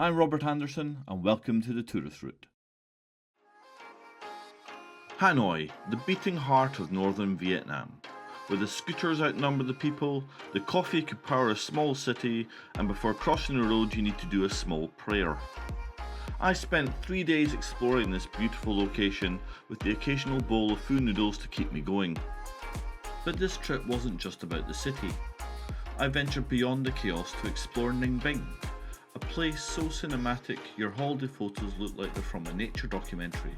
I'm Robert Anderson and welcome to the Tourist Route. Hanoi, the beating heart of northern Vietnam. Where the scooters outnumber the people, the coffee could power a small city, and before crossing the road you need to do a small prayer. I spent 3 days exploring this beautiful location with the occasional bowl of pho noodles to keep me going. But this trip wasn't just about the city. I ventured beyond the chaos to explore Ninh Binh, a place so cinematic your holiday photos look like they're from a nature documentary.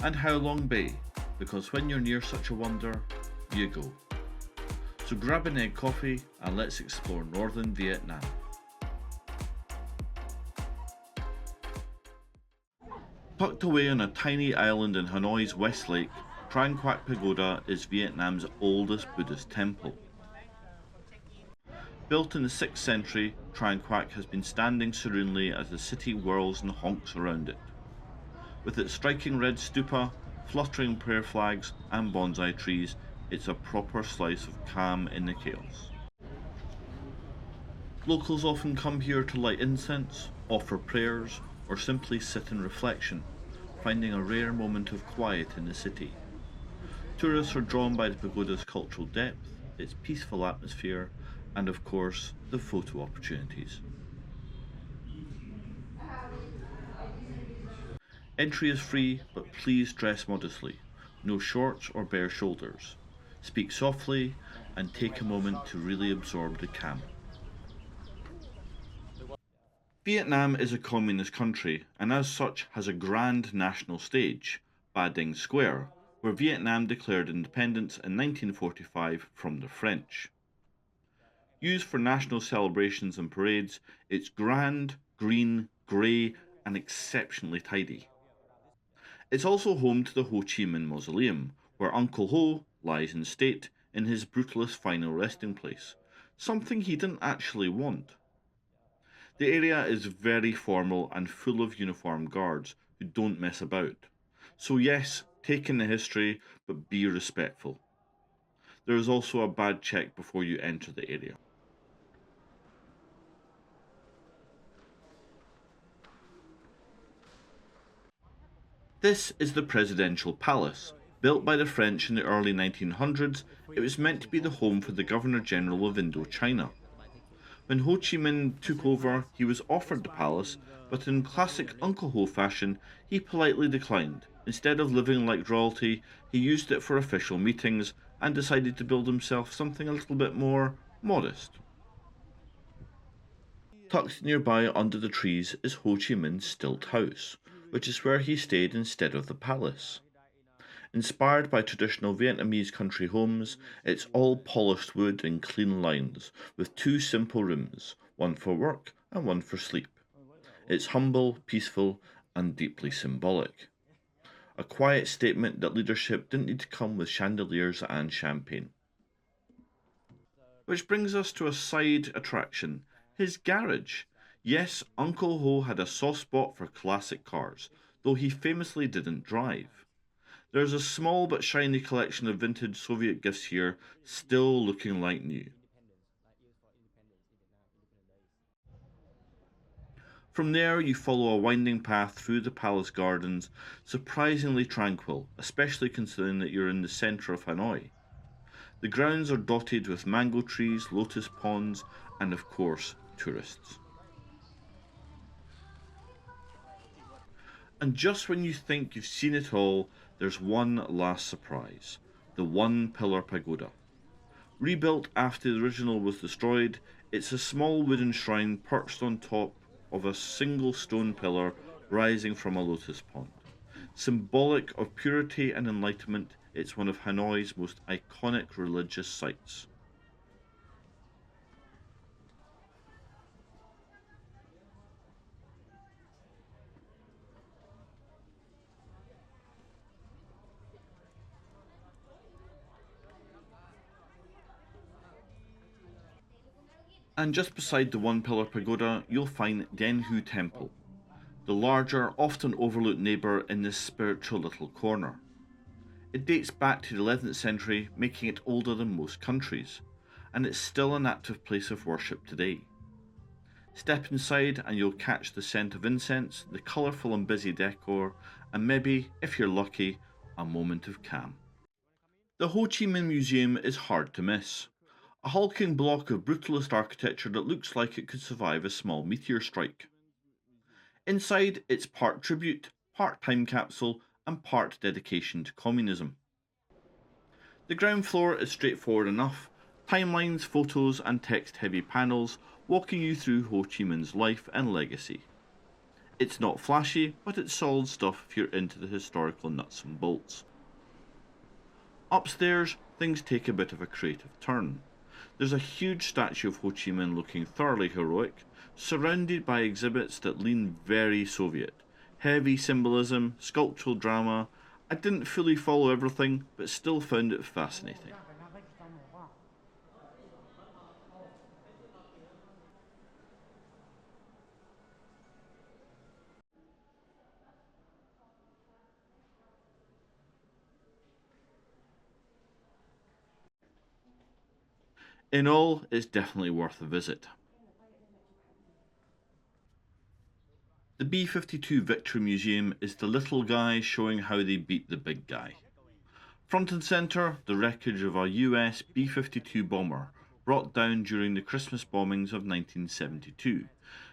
And How Long Bay, because when you're near such a wonder, you go. So grab an egg coffee and let's explore northern Vietnam. Tucked away on a tiny island in Hanoi's West Lake, Tran Quoc Pagoda is Vietnam's oldest Buddhist temple. Built in the 6th century, Tran Quoc has been standing serenely as the city whirls and honks around it. With its striking red stupa, fluttering prayer flags and bonsai trees, it's a proper slice of calm in the chaos. Locals often come here to light incense, offer prayers, or simply sit in reflection, finding a rare moment of quiet in the city. Tourists are drawn by the pagoda's cultural depth, its peaceful atmosphere, and of course, the photo opportunities. Entry is free, but please dress modestly. No shorts or bare shoulders. Speak softly and take a moment to really absorb the calm. Vietnam is a communist country and as such has a grand national stage, Ba Dinh Square, where Vietnam declared independence in 1945 from the French. Used for national celebrations and parades, it's grand, green, grey and exceptionally tidy. It's also home to the Ho Chi Minh Mausoleum, where Uncle Ho lies in state in his brutalist final resting place, something he didn't actually want. The area is very formal and full of uniformed guards who don't mess about. So yes, take in the history, but be respectful. There is also a bag check before you enter the area. This is the Presidential Palace. Built by the French in the early 1900s, it was meant to be the home for the Governor-General of Indochina. When Ho Chi Minh took over, he was offered the palace, but in classic Uncle Ho fashion, he politely declined. Instead of living like royalty, he used it for official meetings and decided to build himself something a little bit more modest. Tucked nearby under the trees is Ho Chi Minh's stilt house, which is where he stayed instead of the palace. Inspired by traditional Vietnamese country homes, it's all polished wood and clean lines, with 2 simple rooms, one for work and one for sleep. It's humble, peaceful, and deeply symbolic. A quiet statement that leadership didn't need to come with chandeliers and champagne. Which brings us to a side attraction, his garage. Yes, Uncle Ho had a soft spot for classic cars, though he famously didn't drive. There's a small but shiny collection of vintage Soviet gifts here, still looking like new. From there, you follow a winding path through the palace gardens, surprisingly tranquil, especially considering that you're in the centre of Hanoi. The grounds are dotted with mango trees, lotus ponds, and of course, tourists. And just when you think you've seen it all, there's one last surprise, the One Pillar Pagoda. Rebuilt after the original was destroyed, it's a small wooden shrine perched on top of a single stone pillar rising from a lotus pond. Symbolic of purity and enlightenment, it's one of Hanoi's most iconic religious sites. And just beside the One Pillar Pagoda, you'll find Dien Huu Temple, the larger, often overlooked neighbour in this spiritual little corner. It dates back to the 11th century, making it older than most countries, and it's still an active place of worship today. Step inside and you'll catch the scent of incense, the colourful and busy decor, and maybe, if you're lucky, a moment of calm. The Ho Chi Minh Museum is hard to miss. A hulking block of brutalist architecture that looks like it could survive a small meteor strike. Inside, it's part tribute, part time capsule, and part dedication to communism. The ground floor is straightforward enough: timelines, photos, and text heavy panels walking you through Ho Chi Minh's life and legacy. It's not flashy, but it's solid stuff if you're into the historical nuts and bolts. Upstairs, things take a bit of a creative turn. There's a huge statue of Ho Chi Minh looking thoroughly heroic, surrounded by exhibits that lean very Soviet. Heavy symbolism, sculptural drama. I didn't fully follow everything, but still found it fascinating. In all, it's definitely worth a visit. The B52 Victory Museum is the little guy showing how they beat the big guy. Front and centre, the wreckage of a US B-52 bomber brought down during the Christmas bombings of 1972,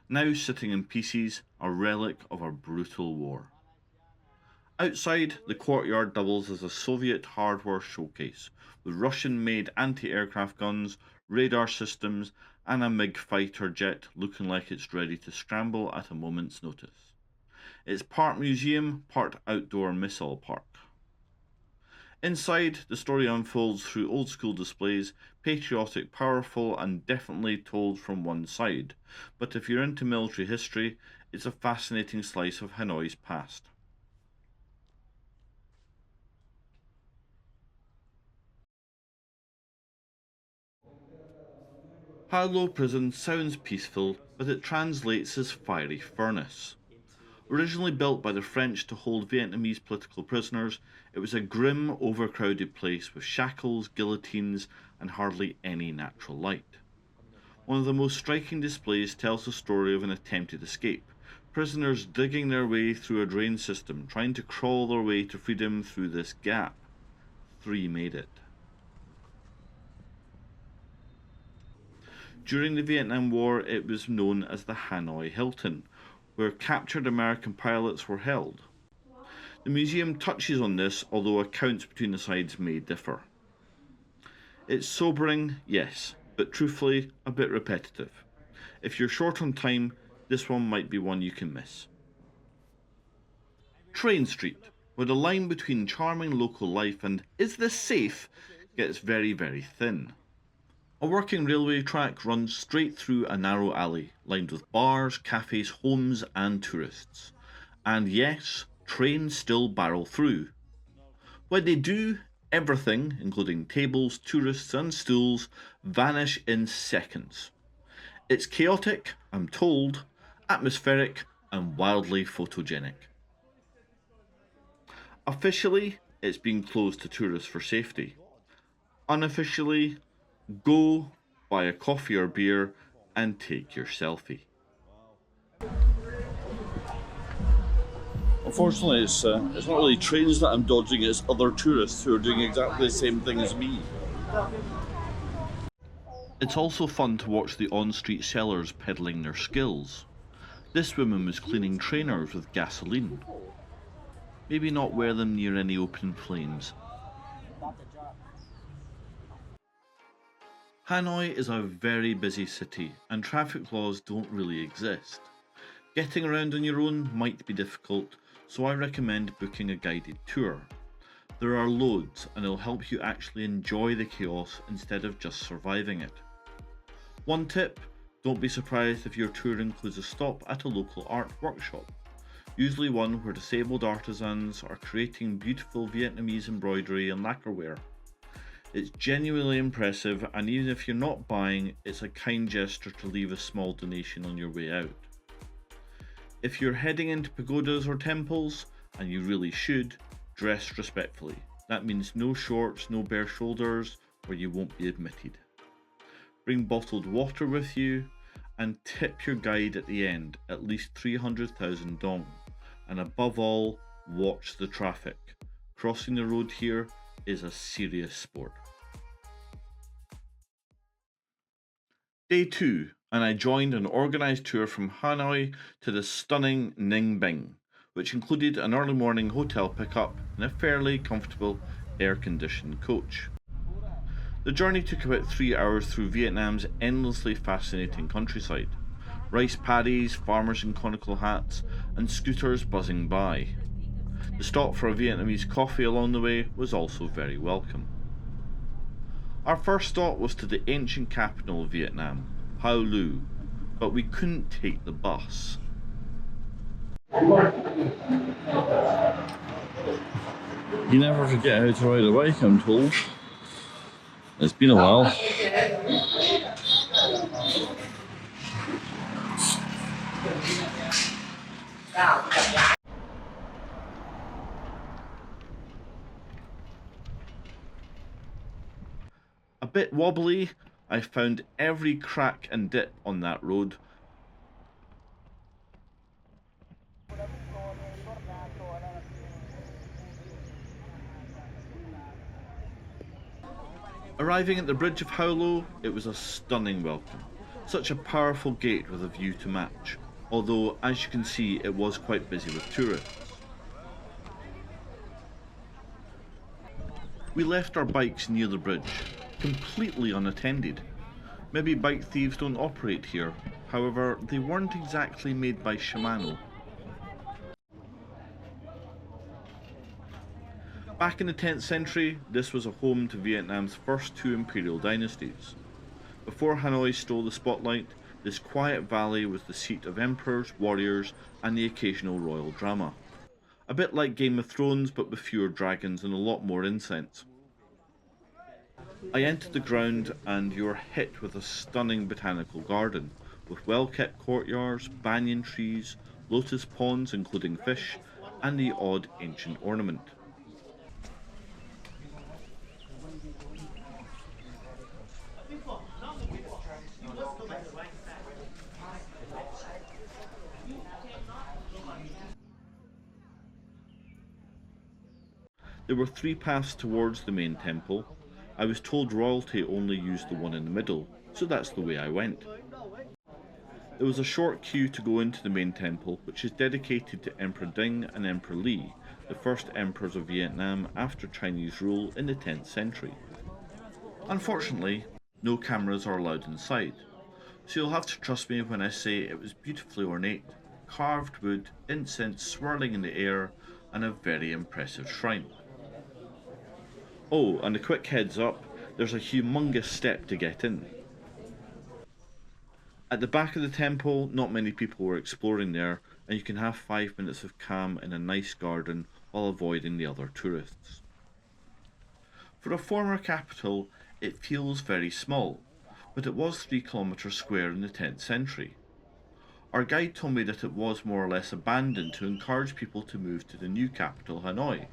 now sitting in pieces, a relic of a brutal war. Outside, the courtyard doubles as a Soviet hardware showcase, with Russian-made anti-aircraft guns, radar systems, and a MiG fighter jet looking like it's ready to scramble at a moment's notice. It's part museum, part outdoor missile park. Inside, the story unfolds through old-school displays, patriotic, powerful, and definitely told from one side. But if you're into military history, it's a fascinating slice of Hanoi's past. Ha Lo prison sounds peaceful, but it translates as fiery furnace. Originally built by the French to hold Vietnamese political prisoners, it was a grim, overcrowded place with shackles, guillotines, and hardly any natural light. One of the most striking displays tells the story of an attempted escape, prisoners digging their way through a drain system, trying to crawl their way to freedom through this gap. 3 made it. During the Vietnam War, it was known as the Hanoi Hilton, where captured American pilots were held. The museum touches on this, although accounts between the sides may differ. It's sobering, yes, but truthfully, a bit repetitive. If you're short on time, this one might be one you can miss. Train Street, where the line between charming local life and "is this safe" gets very, very thin. A working railway track runs straight through a narrow alley, lined with bars, cafes, homes, and tourists. And yes, trains still barrel through. When they do, everything, including tables, tourists, and stools, vanish in seconds. It's chaotic, I'm told, atmospheric, and wildly photogenic. Officially, it's been closed to tourists for safety. Unofficially, go, buy a coffee or beer, and take your selfie. Unfortunately, it's not really trains that I'm dodging, it's other tourists who are doing exactly the same thing as me. It's also fun to watch the on-street sellers peddling their skills. This woman was cleaning trainers with gasoline. Maybe not wear them near any open flames. Hanoi is a very busy city and traffic laws don't really exist. Getting around on your own might be difficult, so I recommend booking a guided tour. There are loads and it'll help you actually enjoy the chaos instead of just surviving it. One tip, don't be surprised if your tour includes a stop at a local art workshop, usually one where disabled artisans are creating beautiful Vietnamese embroidery and lacquerware. It's genuinely impressive, and even if you're not buying, it's a kind gesture to leave a small donation on your way out. If you're heading into pagodas or temples, and you really should, dress respectfully. That means no shorts, no bare shoulders, or you won't be admitted. Bring bottled water with you, and tip your guide at the end at least 300,000 dong. And above all, watch the traffic. Crossing the road here is a serious sport. Day 2, and I joined an organised tour from Hanoi to the stunning Ninh Binh, which included an early morning hotel pickup and a fairly comfortable air-conditioned coach. The journey took about 3 hours through Vietnam's endlessly fascinating countryside. Rice paddies, farmers in conical hats, and scooters buzzing by. The stop for a Vietnamese coffee along the way was also very welcome. Our first stop was to the ancient capital of Vietnam, Hoa Lư, but we couldn't take the bus. You never forget how to ride a bike, I'm told. It's been a while. A bit wobbly, I found every crack and dip on that road. Arriving at the bridge of Hoa Lư, it was a stunning welcome. Such a powerful gate with a view to match, although as you can see it was quite busy with tourists. We left our bikes near the bridge, completely unattended. Maybe bike thieves don't operate here, however they weren't exactly made by Shimano. Back in the 10th century, this was a home to Vietnam's first 2 imperial dynasties. Before Hanoi stole the spotlight, this quiet valley was the seat of emperors, warriors, and the occasional royal drama. A bit like Game of Thrones, but with fewer dragons and a lot more incense. I entered the ground and you are hit with a stunning botanical garden, with well-kept courtyards, banyan trees, lotus ponds including fish, and the odd ancient ornament. There were 3 paths towards the main temple. I was told royalty only used the one in the middle, so that's the way I went. There was a short queue to go into the main temple, which is dedicated to Emperor Dinh and Emperor Li, the first emperors of Vietnam after Chinese rule in the 10th century. Unfortunately, no cameras are allowed inside, so you'll have to trust me when I say it was beautifully ornate, carved wood, incense swirling in the air, and a very impressive shrine. Oh, and a quick heads up, there's a humongous step to get in. At the back of the temple, not many people were exploring there, and you can have 5 minutes of calm in a nice garden while avoiding the other tourists. For a former capital, it feels very small, but it was 3 kilometres square in the 10th century. Our guide told me that it was more or less abandoned to encourage people to move to the new capital, Hanoi,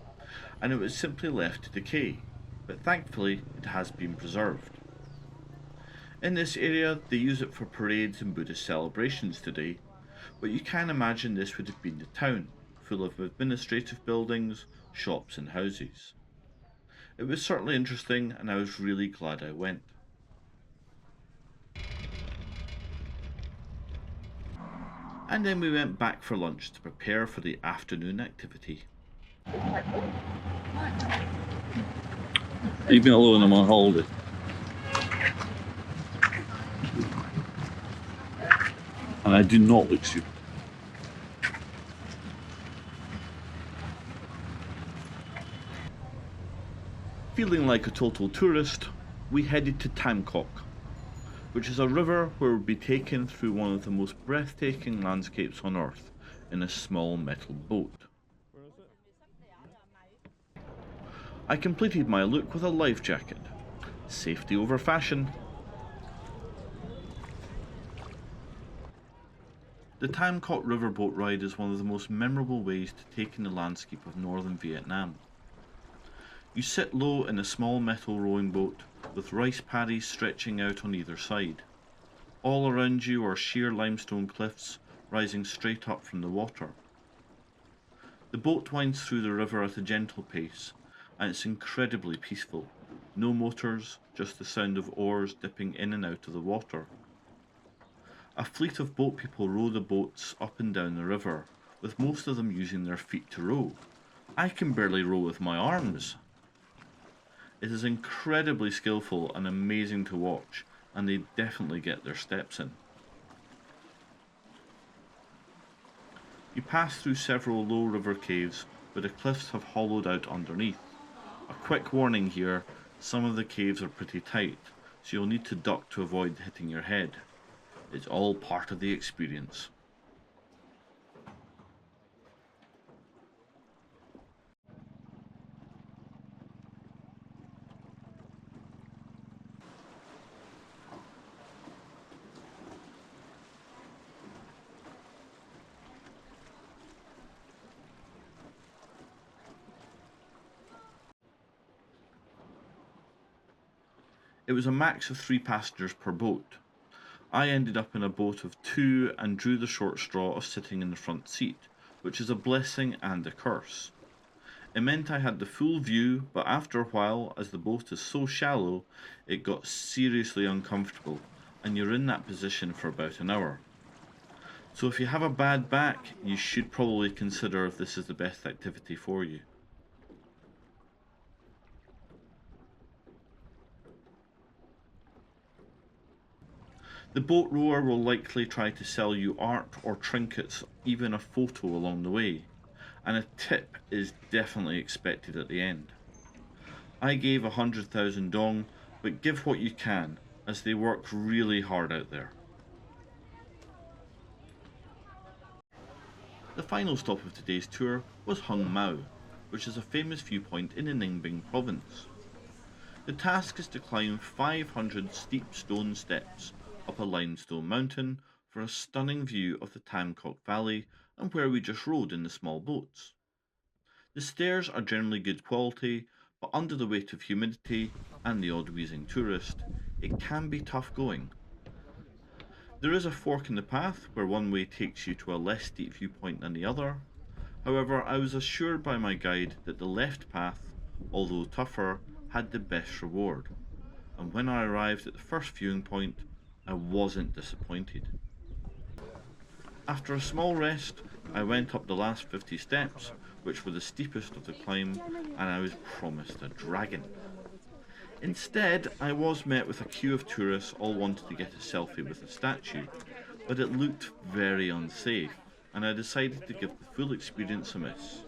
and it was simply left to decay, but thankfully it has been preserved. In this area they use it for parades and Buddhist celebrations today, but you can imagine this would have been the town, full of administrative buildings, shops and houses. It was certainly interesting and I was really glad I went. And then we went back for lunch to prepare for the afternoon activity. Leave me alone, I'm on holiday. And I do not look stupid. Feeling like a total tourist, we headed to Tam Coc, which is a river where we'll be taken through one of the most breathtaking landscapes on earth in a small metal boat. I completed my look with a life jacket. Safety over fashion. The Tam Coc River boat ride is one of the most memorable ways to take in the landscape of northern Vietnam. You sit low in a small metal rowing boat with rice paddies stretching out on either side. All around you are sheer limestone cliffs rising straight up from the water. The boat winds through the river at a gentle pace, and it's incredibly peaceful. No motors, just the sound of oars dipping in and out of the water. A fleet of boat people row the boats up and down the river, with most of them using their feet to row. I can barely row with my arms. It is incredibly skillful and amazing to watch, and they definitely get their steps in. You pass through several low river caves where the cliffs have hollowed out underneath. A quick warning here, some of the caves are pretty tight, so you'll need to duck to avoid hitting your head. It's all part of the experience. It was a max of 3 passengers per boat. I ended up in a boat of 2 and drew the short straw of sitting in the front seat, which is a blessing and a curse. It meant I had the full view, but after a while, as the boat is so shallow, it got seriously uncomfortable, and you're in that position for about an hour. So if you have a bad back, you should probably consider if this is the best activity for you. The boat rower will likely try to sell you art or trinkets, even a photo along the way, and a tip is definitely expected at the end. I gave 100,000 dong, but give what you can, as they work really hard out there. The final stop of today's tour was Hang Mua, which is a famous viewpoint in the Ninh Binh province. The task is to climb 500 steep stone steps up a limestone mountain for a stunning view of the Tam Coc Valley and where we just rode in the small boats. The stairs are generally good quality, but under the weight of humidity and the odd wheezing tourist, it can be tough going. There is a fork in the path where one way takes you to a less steep viewpoint than the other. However, I was assured by my guide that the left path, although tougher, had the best reward, and when I arrived at the first viewing point, I wasn't disappointed. After a small rest, I went up the last 50 steps, which were the steepest of the climb, and I was promised a dragon. Instead, I was met with a queue of tourists all wanting to get a selfie with the statue, but it looked very unsafe, and I decided to give the full experience a miss.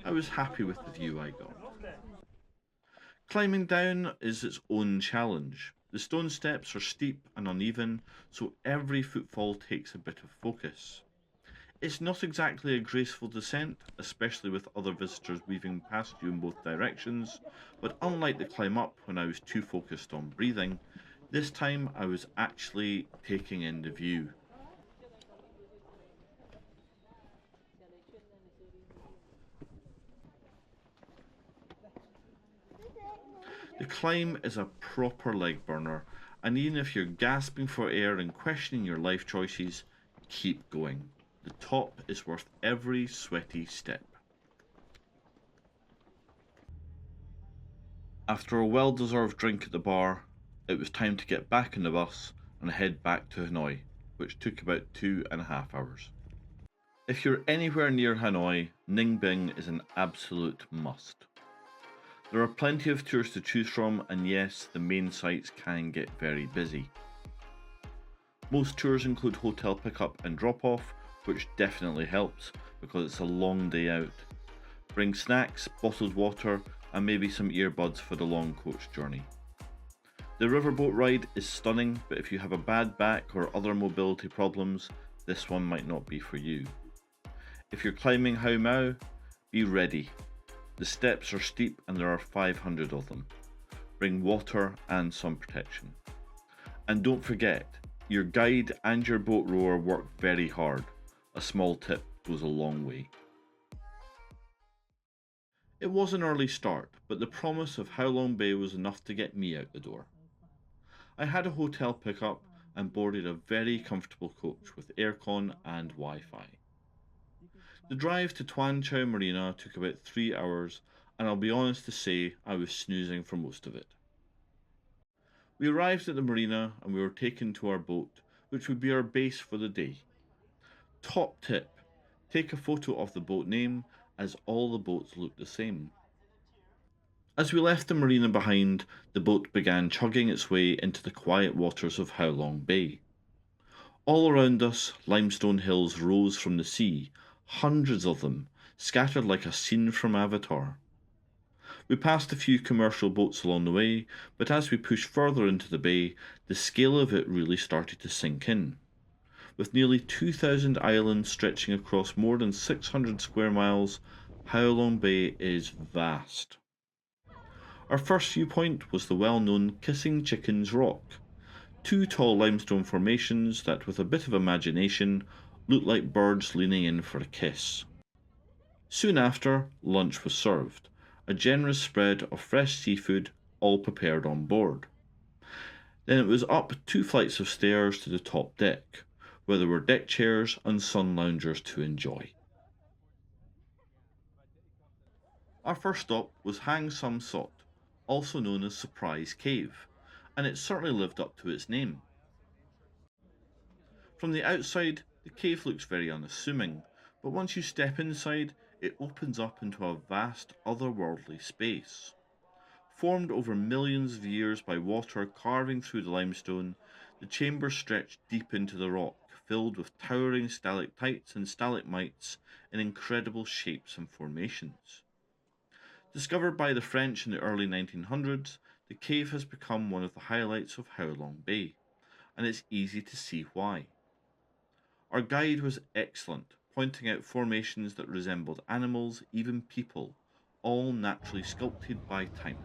I was happy with the view I got. Climbing down is its own challenge. The stone steps are steep and uneven, so every footfall takes a bit of focus. It's not exactly a graceful descent, especially with other visitors weaving past you in both directions, but unlike the climb up when I was too focused on breathing, this time I was actually taking in the view. The climb is a proper leg burner, and even if you're gasping for air and questioning your life choices, keep going. The top is worth every sweaty step. After a well-deserved drink at the bar, it was time to get back on the bus and head back to Hanoi, which took about 2.5 hours. If you're anywhere near Hanoi, Ninh Binh is an absolute must. There are plenty of tours to choose from, and yes, the main sites can get very busy. Most tours include hotel pickup and drop-off, which definitely helps because it's a long day out. Bring snacks, bottled water, and maybe some earbuds for the long coach journey. The riverboat ride is stunning, but if you have a bad back or other mobility problems, this one might not be for you. If you're climbing Hang Mua, be ready. The steps are steep and there are 500 of them. Bring water and sun protection. And don't forget, your guide and your boat rower work very hard. A small tip goes a long way. It was an early start, but the promise of How Long Bay was enough to get me out the door. I had a hotel pickup and boarded a very comfortable coach with aircon and Wi-Fi. The drive to Tuan Chau Marina took about 3 hours, and I'll be honest to say I was snoozing for most of it. We arrived at the marina and we were taken to our boat, which would be our base for the day. Top tip: take a photo of the boat name, as all the boats look the same. As we left the marina behind, the boat began chugging its way into the quiet waters of How Long Bay. All around us, limestone hills rose from the sea, hundreds of them, scattered like a scene from Avatar. We passed a few commercial boats along the way, but as we pushed further into the bay, the scale of it really started to sink in. With nearly 2,000 islands stretching across more than 600 square miles, How Long Bay is vast. Our first viewpoint was the well-known Kissing Chickens Rock, two tall limestone formations that, with a bit of imagination, looked like birds leaning in for a kiss. Soon after, lunch was served, a generous spread of fresh seafood, all prepared on board. Then it was up 2 flights of stairs to the top deck, where there were deck chairs and sun loungers to enjoy. Our first stop was Hang Sot, also known as Surprise Cave, and it certainly lived up to its name. From the outside, the cave looks very unassuming, but once you step inside, it opens up into a vast otherworldly space. Formed over millions of years by water carving through the limestone, the chambers stretch deep into the rock, filled with towering stalactites and stalagmites in incredible shapes and formations. Discovered by the French in the early 1900s, the cave has become one of the highlights of How Long Bay, and it's easy to see why. Our guide was excellent, pointing out formations that resembled animals, even people, all naturally sculpted by time.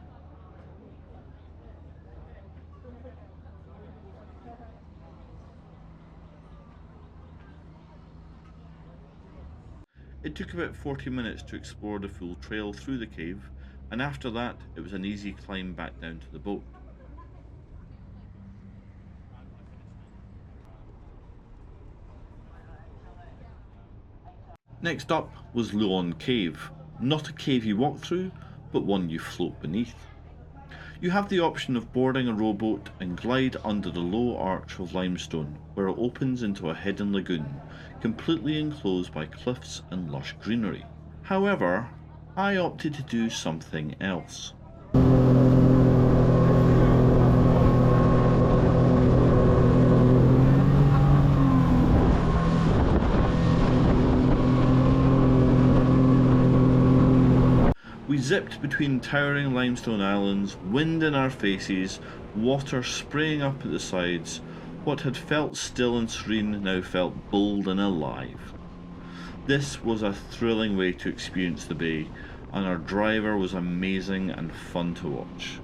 It took about 40 minutes to explore the full trail through the cave, and after that it was an easy climb back down to the boat. Next up was Luon Cave, not a cave you walk through, but one you float beneath. You have the option of boarding a rowboat and glide under the low arch of limestone, where it opens into a hidden lagoon, completely enclosed by cliffs and lush greenery. However, I opted to do something else. We zipped between towering limestone islands, wind in our faces, water spraying up at the sides. What had felt still and serene now felt bold and alive. This was a thrilling way to experience the bay, and our driver was amazing and fun to watch.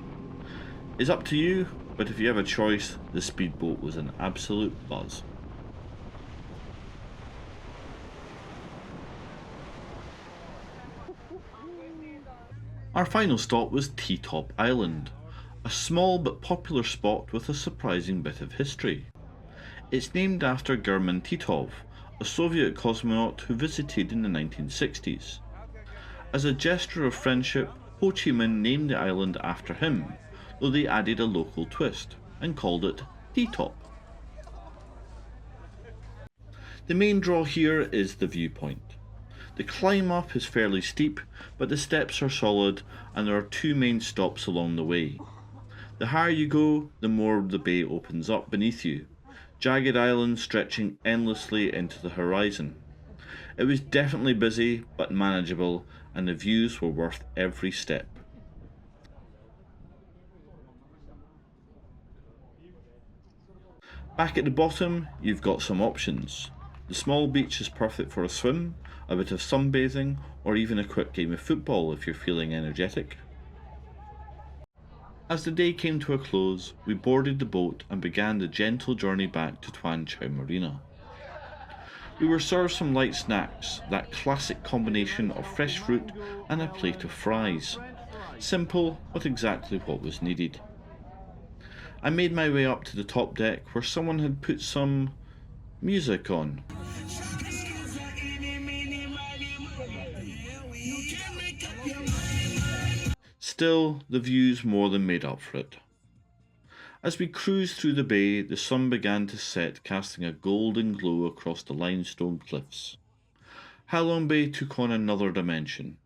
It's up to you, but if you have a choice, the speedboat was an absolute buzz. Our final stop was T-Top Island, a small but popular spot with a surprising bit of history. It's named after German Titov, a Soviet cosmonaut who visited in the 1960s. As a gesture of friendship, Ho Chi Minh named the island after him, though they added a local twist and called it T-Top. The main draw here is the viewpoint. The climb up is fairly steep, but the steps are solid and there are 2 main stops along the way. The higher you go, the more the bay opens up beneath you, jagged islands stretching endlessly into the horizon. It was definitely busy, but manageable, and the views were worth every step. Back at the bottom, you've got some options. The small beach is perfect for a swim, a bit of sunbathing, or even a quick game of football if you're feeling energetic. As the day came to a close, we boarded the boat and began the gentle journey back to Tuan Chau Marina. We were served some light snacks, that classic combination of fresh fruit and a plate of fries. Simple, but exactly what was needed. I made my way up to the top deck where someone had put some music on. Still, the views more than made up for it. As we cruised through the bay, the sun began to set, casting a golden glow across the limestone cliffs. Halong Bay took on another dimension.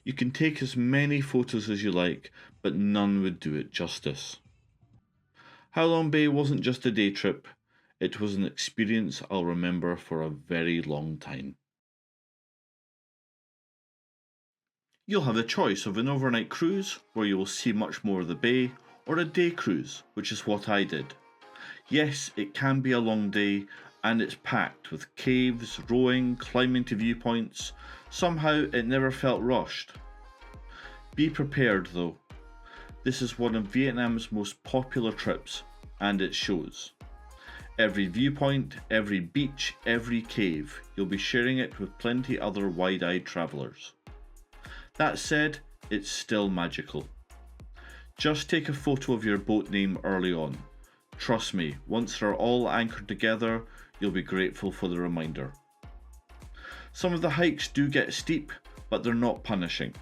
You can take as many photos as you like, but none would do it justice. Halong Bay wasn't just a day trip, it was an experience I'll remember for a very long time. You'll have a choice of an overnight cruise, where you will see much more of the bay, or a day cruise, which is what I did. Yes, it can be a long day, and it's packed with caves, rowing, climbing to viewpoints. Somehow it never felt rushed. Be prepared though. This is one of Vietnam's most popular trips, and it shows. Every viewpoint, every beach, every cave, you'll be sharing it with plenty other wide-eyed travellers. That said, it's still magical. Just take a photo of your boat name early on. Trust me, once they're all anchored together, you'll be grateful for the reminder. Some of the hikes do get steep, but they're not punishing,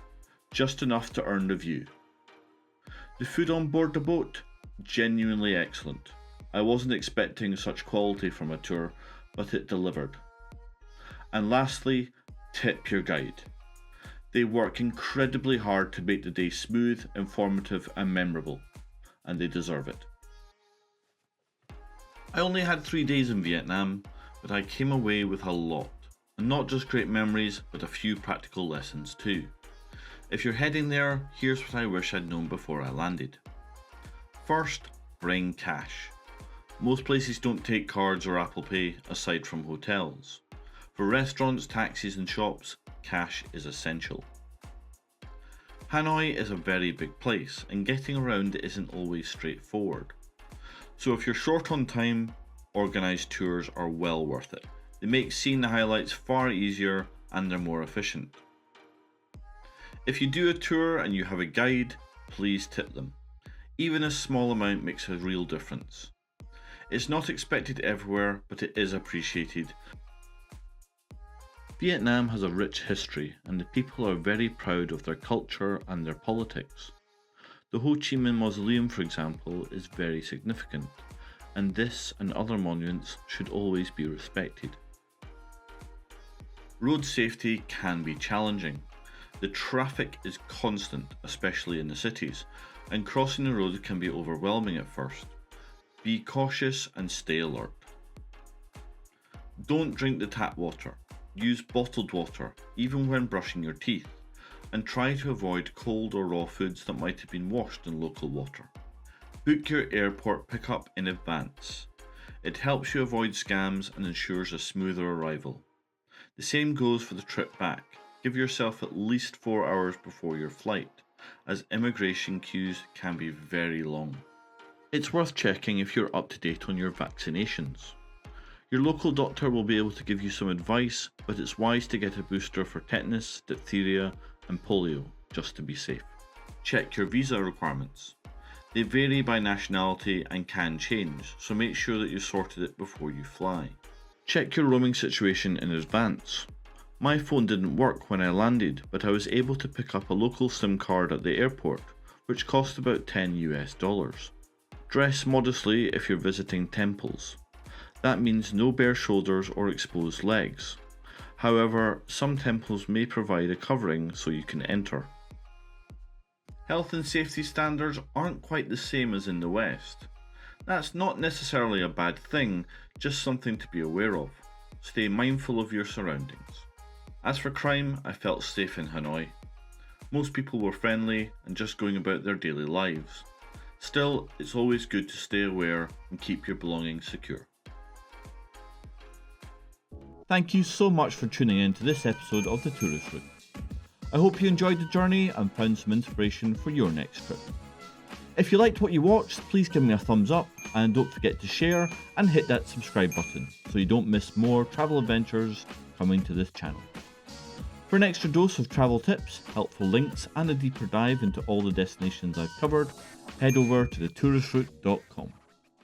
just enough to earn the view. The food on board the boat, genuinely excellent. I wasn't expecting such quality from a tour, but it delivered. And lastly, tip your guide. They work incredibly hard to make the day smooth, informative and memorable, and they deserve it. I only had 3 days in Vietnam, but I came away with a lot, and not just great memories, but a few practical lessons too. If you're heading there, here's what I wish I'd known before I landed. First, bring cash. Most places don't take cards or Apple Pay, aside from hotels. For restaurants, taxis and shops, cash is essential. Hanoi is a very big place, and getting around isn't always straightforward. So if you're short on time, organised tours are well worth it. They make seeing the highlights far easier and they're more efficient. If you do a tour and you have a guide, please tip them. Even a small amount makes a real difference. It's not expected everywhere, but it is appreciated. Vietnam has a rich history, and the people are very proud of their culture and their politics. The Ho Chi Minh Mausoleum, for example, is very significant, and this and other monuments should always be respected. Road safety can be challenging. The traffic is constant, especially in the cities, and crossing the road can be overwhelming at first. Be cautious and stay alert. Don't drink the tap water. Use bottled water, even when brushing your teeth, and try to avoid cold or raw foods that might have been washed in local water. Book your airport pickup in advance. It helps you avoid scams and ensures a smoother arrival. The same goes for the trip back. Give yourself at least 4 hours before your flight, as immigration queues can be very long. It's worth checking if you're up to date on your vaccinations. Your local doctor will be able to give you some advice, but it's wise to get a booster for tetanus, diphtheria and polio, just to be safe. Check your visa requirements. They vary by nationality and can change, so make sure that you sorted it before you fly. Check your roaming situation in advance. My phone didn't work when I landed, but I was able to pick up a local SIM card at the airport, which cost about $10 US. Dress modestly if you're visiting temples. That means no bare shoulders or exposed legs. However, some temples may provide a covering so you can enter. Health and safety standards aren't quite the same as in the West. That's not necessarily a bad thing, just something to be aware of. Stay mindful of your surroundings. As for crime, I felt safe in Hanoi. Most people were friendly and just going about their daily lives. Still, it's always good to stay aware and keep your belongings secure. Thank you so much for tuning in to this episode of The Tourist Route. I hope you enjoyed the journey and found some inspiration for your next trip. If you liked what you watched, please give me a thumbs up and don't forget to share and hit that subscribe button so you don't miss more travel adventures coming to this channel. For an extra dose of travel tips, helpful links, and a deeper dive into all the destinations I've covered, head over to thetouristrooute.com.